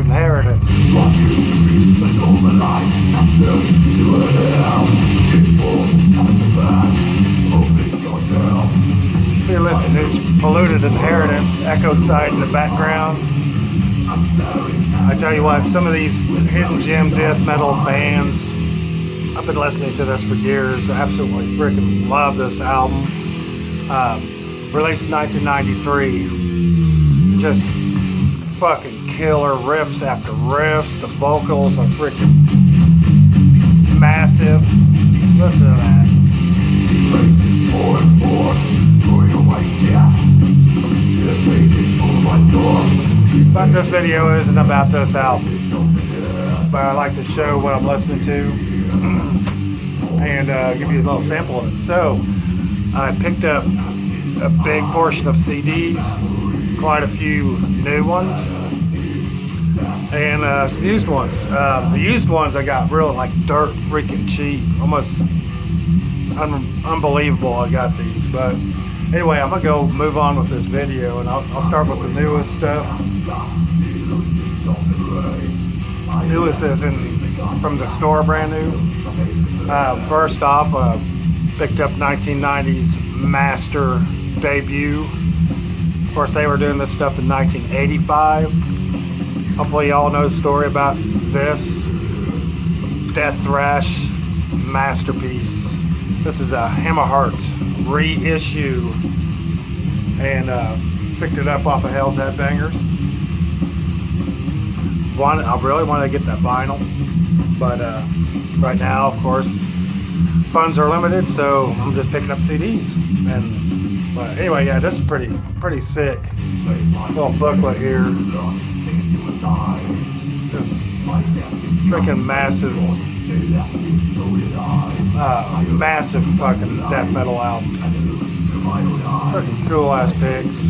Inheritance. You're listening to Polluted Inheritance, Echo Side in the background. I tell you what, some of these hidden gem death metal bands, I've been listening to this for years. I absolutely freaking love this album. Released in 1993. Just fucking killer riffs after riffs. The vocals are freaking massive. Listen to that. But this video isn't about this album, but I like to show what I'm listening to and give you a little sample of it. So I picked up a big portion of CDs, quite a few new ones, and some used ones. The used ones I got real like dirt freaking cheap, almost unbelievable. I got these, but anyway, I'm gonna go move on with this video, and I'll start with the newest stuff. Newest is from the store, brand new. First off, picked up 1990s Master debut. Of course, they were doing this stuff in 1985. Hopefully, y'all know the story about this death thrash masterpiece. This is a Hammer Heart reissue, and picked it up off of Hell's Headbangers. I really want to get that vinyl, but right now, of course, funds are limited, so I'm just picking up CDs. But anyway, yeah, this is pretty sick. Little booklet here. Just freaking massive, massive fucking death metal album. Freaking cool ass picks.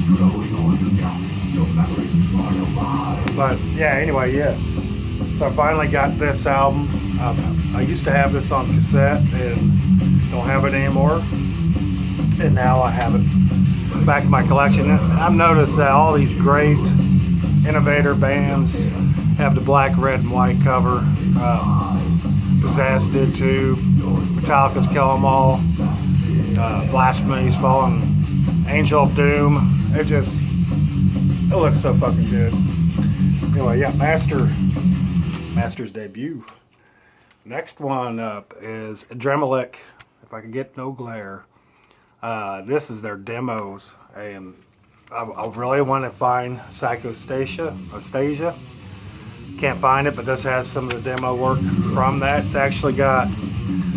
But yeah, anyway, yes. So I finally got this album. I used to have this on cassette and don't have it anymore. And now I have it back in my collection. I've noticed that all these great innovator bands have the black, red, and white cover. Possessed did too. Metallica's Kill 'Em All. Blasphemy's Fallen Angel of Doom. It looks so fucking good. Anyway, yeah, Master's debut. Next one up is Adramalech, if I can get no glare. This is their demos, and I really want to find Psychostasia. Can't find it, but this has some of the demo work from that. It's actually got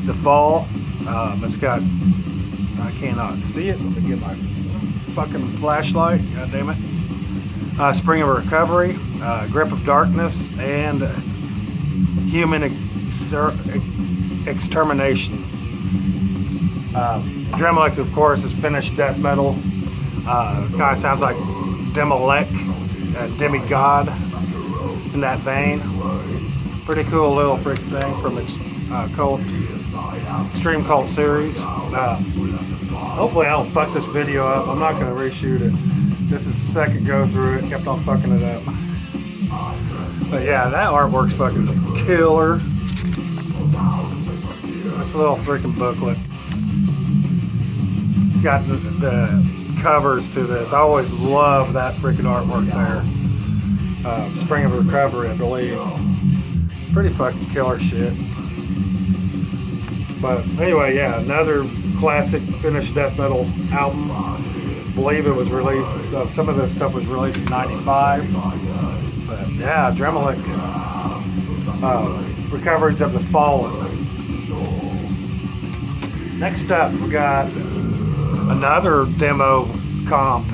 The Fall. It's got, I cannot see it. Let me get my fucking flashlight. God damn it. Spring of Recovery, Grip of Darkness, and Human Extermination. Adramalech, of course, is Finnish death metal. Kind of sounds like Adramalech, demigod, in that vein. Pretty cool little freak thing from its Extreme Cult series. Hopefully I don't fuck this video up. I'm not going to reshoot it. This is the second go through it. Kept on fucking it up. But yeah, that artwork's fucking killer. This little freaking booklet. Got the covers to this. I always love that freaking artwork there. Spring of Recovery, I believe. Pretty fucking killer shit. But anyway, yeah, another classic Finnish death metal album. I believe it was released, some of this stuff was released in 95. But yeah, Adramalech, Recoveries of the Fallen. Next up, we got another demo comp.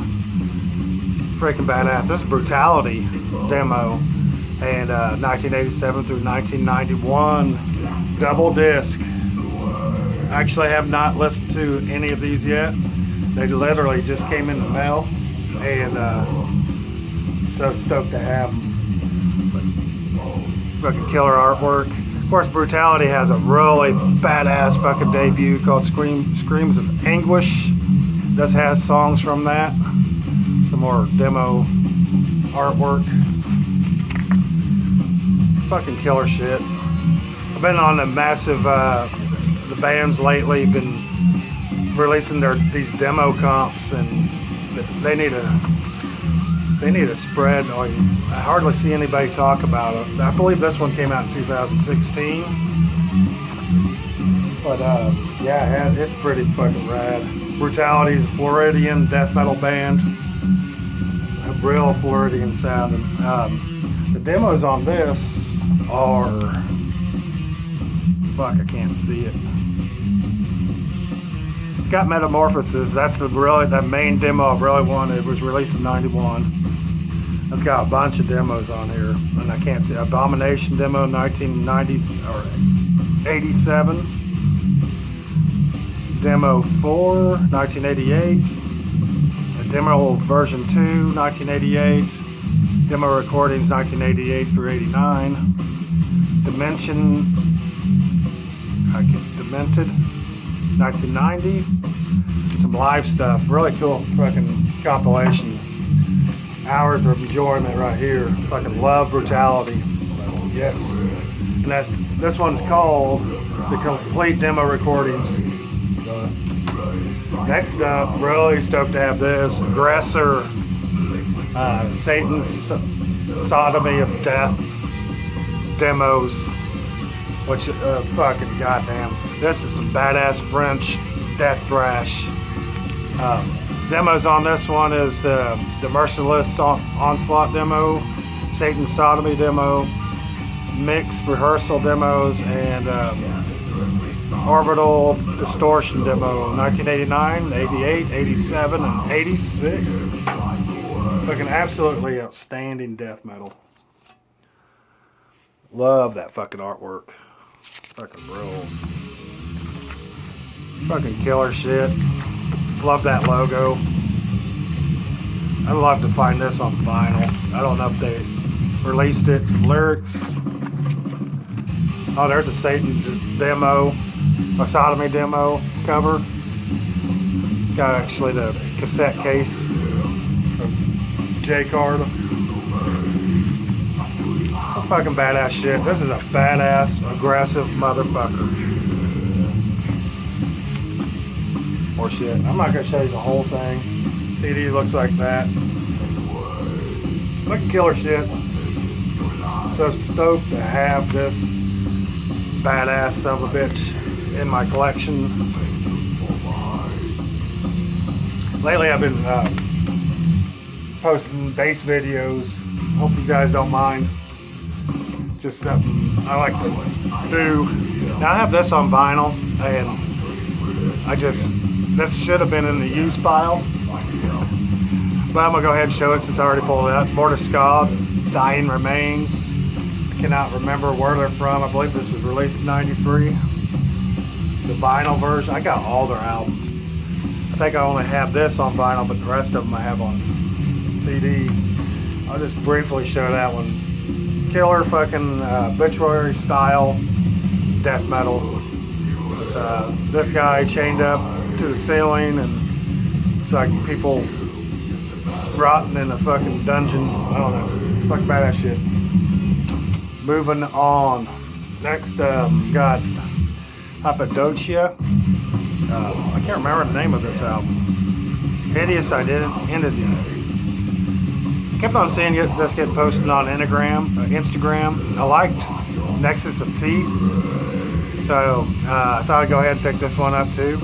Freaking badass. This is Brutality Demo, and 1987 through 1991 double disc. Actually, I have not listened to any of these yet. They literally just came in the mail, and so stoked to have them. Fucking killer artwork. Of course, Brutality has a really badass fucking debut called Screams of Anguish. This has songs from that. Some more demo artwork. fucking killer shit. I've been on a massive, the bands lately been releasing these demo comps, and they need a spread. I hardly see anybody talk about it. I believe this one came out in 2016. But yeah, it's pretty fucking rad. Brutality is a Floridian death metal band. A real Floridian sounding. The demos on this are... Fuck, I can't see it. It's got Metamorphosis. That's that main demo I really wanted. It was released in '91. It's got a bunch of demos on here, and I can't see. Abomination demo 1990 or 87. Demo 4 1988. Demo version 2 1988. Demo recordings 1988 through 89. Demented 1990. Some live stuff. Really cool fucking compilation. Hours of enjoyment right here. Fucking love Brutality. Yes. And this one's called the complete demo recordings. Next up, really stoked to have this Aggressor, Satan's Sodomy of Death demos. Which, fucking goddamn, this is some badass French death thrash. Demos on this one is the Merciless Onslaught demo, Satan's Sodomy demo, Mixed Rehearsal demos, and Orbital Distortion demo, 1989, 88, 87, and 86. Fucking absolutely outstanding death metal. Love that fucking artwork. Fucking rules. Fucking killer shit. Love that logo. I'd love to find this on vinyl. I don't know if they released it. Some lyrics. Oh, there's a Satan demo. A Sodomy demo cover. Got actually the cassette case from J-Card. Fucking badass shit. This is a badass, aggressive motherfucker. More shit. I'm not gonna show you the whole thing. CD looks like that. Fucking killer shit. So stoked to have this badass son of a bitch in my collection. Lately I've been posting bass videos. Hope you guys don't mind. Just something I like to do. Now I have this on vinyl, and this should have been in the use pile, but I'm gonna go ahead and show it since I already pulled it out. It's Mortis Ska, Dying Remains. I cannot remember where they're from. I believe this was released in '93. The vinyl version. I got all their albums. I think I only have this on vinyl, but the rest of them I have on CD. I'll just briefly show that one. Killer fucking obituary style death metal. With, this guy chained up to the ceiling, and it's like people rotting in a fucking dungeon. I don't know. Fucking badass shit. Moving on. Next, got Hypadocia. I can't remember the name of this album. Hideous Identity. Kept on seeing this get posted on Instagram. I liked Nexus of Teeth, so I thought I'd go ahead and pick this one up too.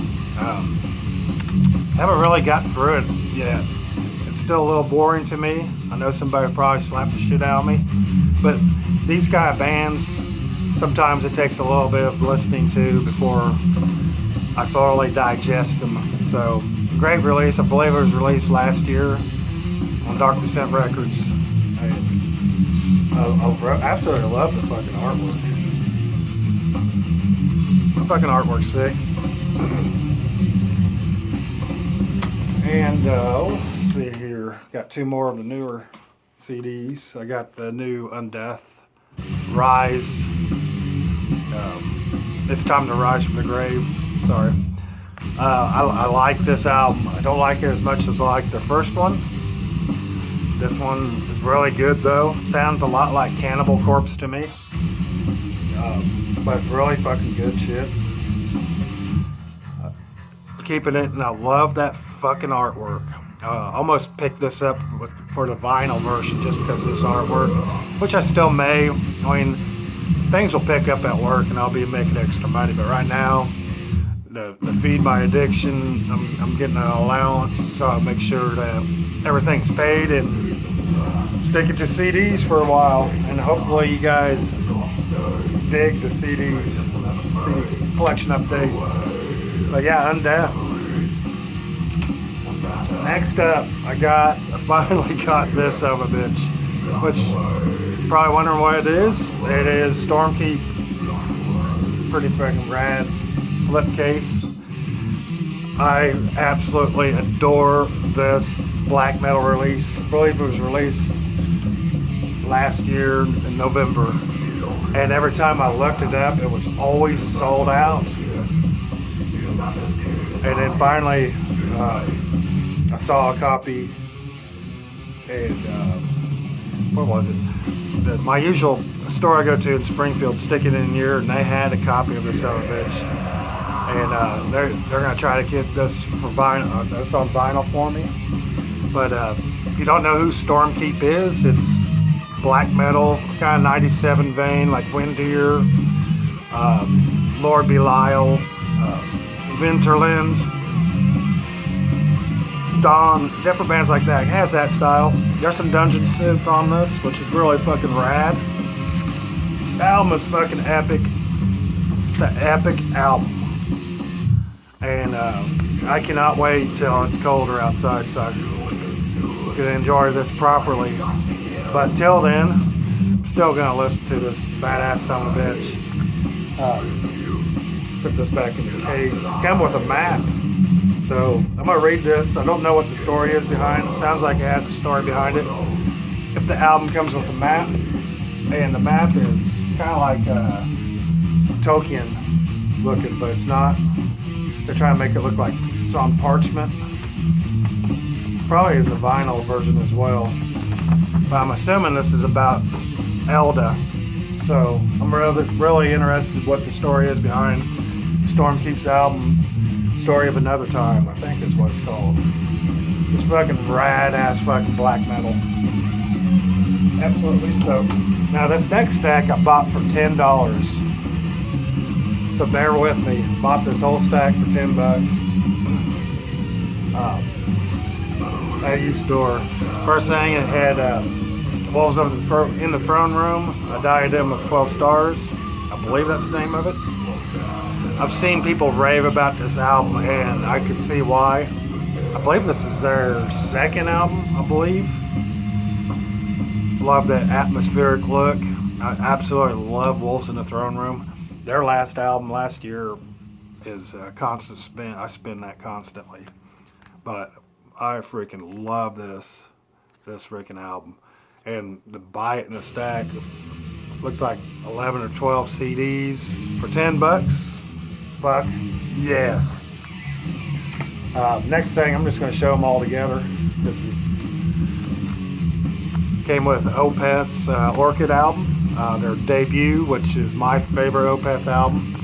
Haven't really got through it yet. It's still a little boring to me. I know somebody will probably slap the shit out of me, but these kind of bands, sometimes it takes a little bit of listening to before I thoroughly digest them. So, great release. I believe it was released last year on Dark Descent Records. I absolutely love the fucking artwork. The fucking artwork's sick. And let's see here. Got two more of the newer CDs. I got the new Undeath, Rise. It's Time to Rise from the Grave. Sorry. I like this album. I don't like it as much as I like the first one. This one is really good though. Sounds a lot like Cannibal Corpse to me. But it's really fucking good shit. Keeping it, and I love that fucking artwork. Almost picked this up for the vinyl version just because of this artwork, which I still may. I mean, things will pick up at work and I'll be making extra money, but right now, the feed my addiction, I'm getting an allowance, so I make sure that everything's paid and sticking to CDs for a while, and hopefully you guys dig the CDs, CD collection updates. But yeah, Undeath. Next up, I finally got this son of a bitch, which you're probably wondering what it is. It is Stormkeep. Pretty freaking rad slipcase. I absolutely adore this black metal release. I believe it was released last year in November, and every time I looked it up, it was always sold out. And then finally, I saw a copy, and what was it? My usual store I go to in Springfield, Stick It In Here, and they had a copy of this son of a bitch. And they're gonna try to get this for vinyl, this on vinyl for me. But if you don't know who Stormkeep is, it's black metal, kind of 97 vein, like Windeer, Lord Belial, Winterland, Dawn, different bands like that. It has that style. There's some dungeon synth on this, which is really fucking rad. The album is fucking epic. The epic album. And I cannot wait till it's colder outside so I can enjoy this properly. But till then, I'm still gonna listen to this badass son of a bitch. Put this back in the case. Come with a map. So I'm gonna read this. I don't know what the story is behind it. Sounds like it has a story behind it. If the album comes with a map, and the map is kind of like Tolkien looking, but it's not. They're trying to make it look like it's on parchment. Probably the vinyl version as well. But I'm assuming this is about Elda. So I'm really interested in what the story is behind Stormkeep's album, Story of Another Time, I think is what it's called. It's fucking rad ass fucking black metal. Absolutely stoked. Now this next stack I bought for $10. So bear with me. Bought this whole stack for $10. At used store. First thing, it had Wolves in the Throne Room, a diadem of 12 stars. I believe that's the name of it. I've seen people rave about this album, and I could see why. I believe this is their second album, I believe. Love that atmospheric look. I absolutely love Wolves in the Throne Room. Their last album last year is a constant spin. I spin that constantly. But I freaking love this freaking album. And to buy it in a stack, looks like 11 or 12 CDs for $10. Fuck yes. Next thing, I'm just going to show them all together. This came with Opeth's Orchid album. Their debut, which is my favorite Opeth album.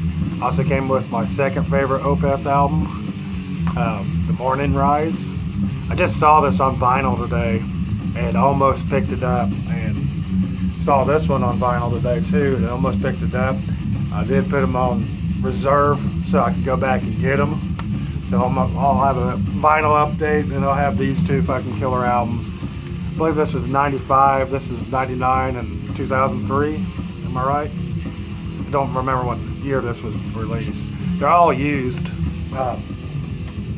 Also came with my second favorite Opeth album, The Morning Rise. I just saw this on vinyl today and almost picked it up, and saw this one on vinyl today too and almost picked it up. I did put them on reserve so I could go back and get them. So I'll have a vinyl update, and I'll have these two fucking killer albums. I believe this was 95, this is 99, and 2003. Am I right? I don't remember what year this was released. They're all used,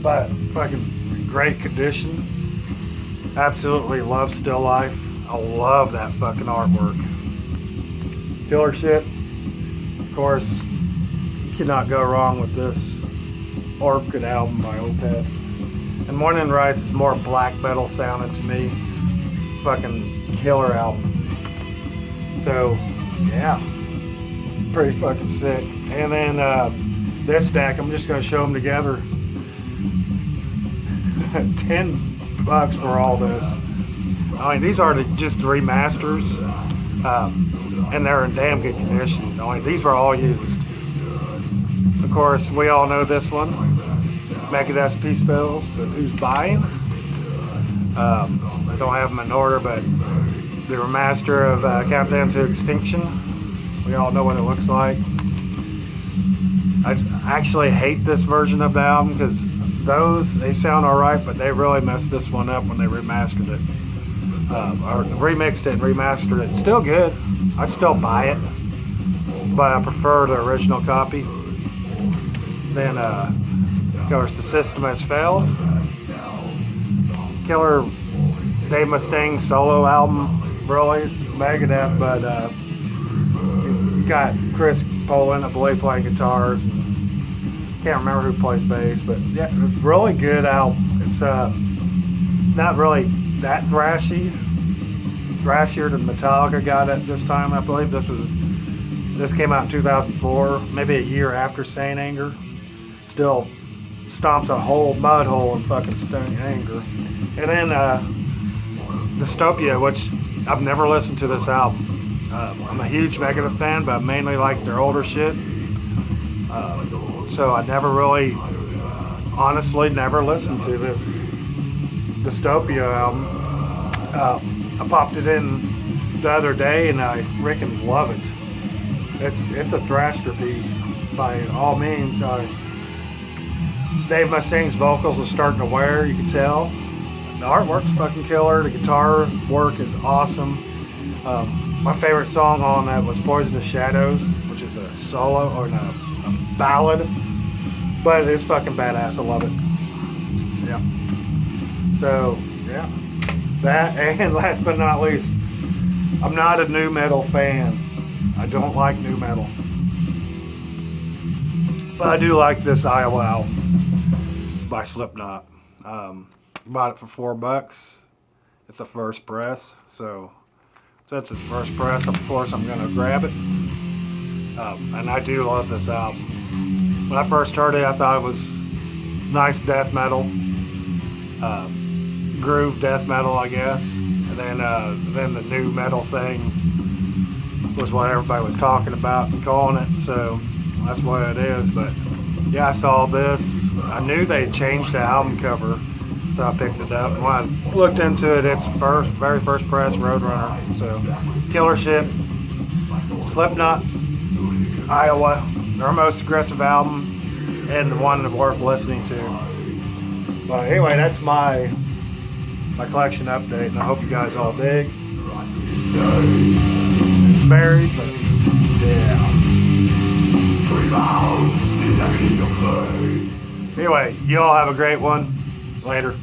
but fucking great condition. Absolutely love Still Life. I love that fucking artwork. Killer shit. Of course, you cannot go wrong with this Orchid album by Opeth. And Morning Rise is more black metal sounding to me. Fucking killer album. So, yeah. Pretty fucking sick. And then this stack, I'm just going to show them together. $10 for all this. I mean, these are just remasters, and they're in damn good condition. I mean, these were all used. Of course, we all know this one, Megadeth's Peace Bells, but who's buying? I don't have them in order, but the remaster of Countdown to Extinction. We all know what it looks like. I actually hate this version of the album because they sound alright, but they really messed this one up when they remastered it. Or remixed it and remastered it. Still good. I'd still buy it, but I prefer the original copy. Then, of course, the system has failed. Killer Dave Mustaine solo album. Really, it's Megadeth, but you got Chris Poland, I believe, playing guitars. And can't remember who plays bass, but yeah, it's really good album. It's not really that thrashy. It's thrashier than Metallica got it this time. I believe this came out in 2004, maybe a year after Saint Anger. Still stomps a whole mud hole in fucking Saint Anger. And then Dystopia, which I've never listened to this album. I'm a huge Megadeth fan, but I mainly like their older shit. So I never really, honestly, never listened to this Dystopia album. I popped it in the other day, and I freaking love it. It's a thrasher piece by all means. Dave Mustaine's vocals are starting to wear, you can tell. The artwork's fucking killer. The guitar work is awesome. My favorite song on that was Poisonous Shadows, which is a solo or a ballad, but it's fucking badass. I love it. Yeah. So yeah, that, and last but not least, I'm not a nu metal fan. I don't like nu metal, but I do like this Iowa album by Slipknot. Bought it for $4. It's a first press, so since it's first press, of course I'm gonna grab it. And I do love this album. When I first heard it, I thought it was nice death metal, groove death metal, I guess. And then the nu metal thing was what everybody was talking about and calling it, so that's what it is. But yeah, I saw this. I knew they changed the album cover, so I picked it up. And when I looked into it, it's very first press Roadrunner. So killer shit. Slipknot, Iowa, their most aggressive album, and the one worth listening to. But anyway, that's my collection update, and I hope you guys all dig. It's buried, but yeah. Anyway, you all have a great one. Later.